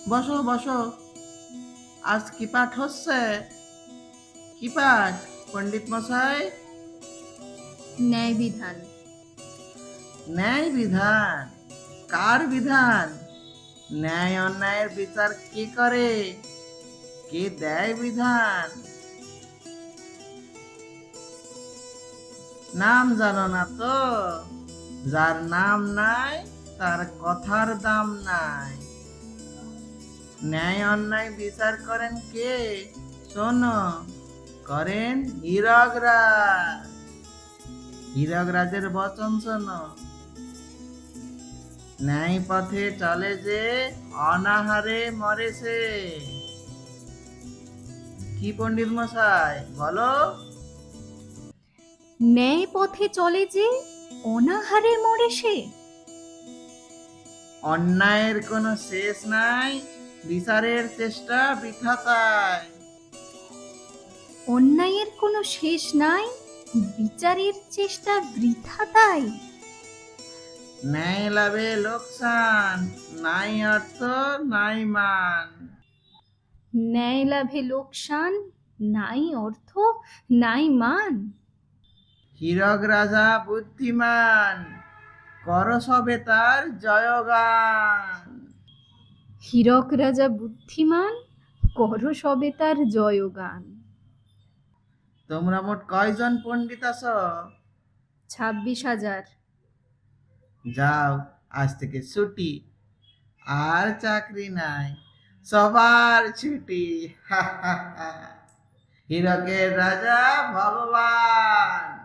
বসো বসো। আজ কি পাঠ হচ্ছে? কি পাঠ পণ্ডিত মশাই? ন্যায় বিধান। ন্যায় বিধান? কার বিধান? ন্যায় অন্যায়ের বিচার কে করে? কে দেয় বিধান? নাম জানো না তো? যার নাম নাই তার কথার দাম নাই। ন্যায় অন্যায় বিচার করেন কে? শোনো, করেন হীরকরাজ। হীরকরাজের বচন শোনো। ন্যায় পথে চলে যে অনাহারে মরে সে। কি পণ্ডিত মশাই বলো? ন্যায় পথে চলে যে অনাহারে মরে সে। অন্যায়ের কোনো শেষ নাই, বিচারের চেষ্টা বৃথা তাই। অন্যায়ের কোনো শেষ নাই, বিচারের চেষ্টা বৃথা তাই। ন্যায় লাভে লোকসান, নাই অর্থ নাই মান। ন্যায় লাভে লোকসান, নাই অর্থ নাই মান। হীরক রাজা বুদ্ধিমান, কর সবে তার জয়গান। হীরক রাজা বুদ্ধিমান, কর সবে তার জয়গান। তোমরা মোট কয়জন পণ্ডিত আছো? 26,000। যাও, আজ থেকে ছুটি। আর চাকরি নাই, সবার ছুটি। হীরকের রাজা ভগবান।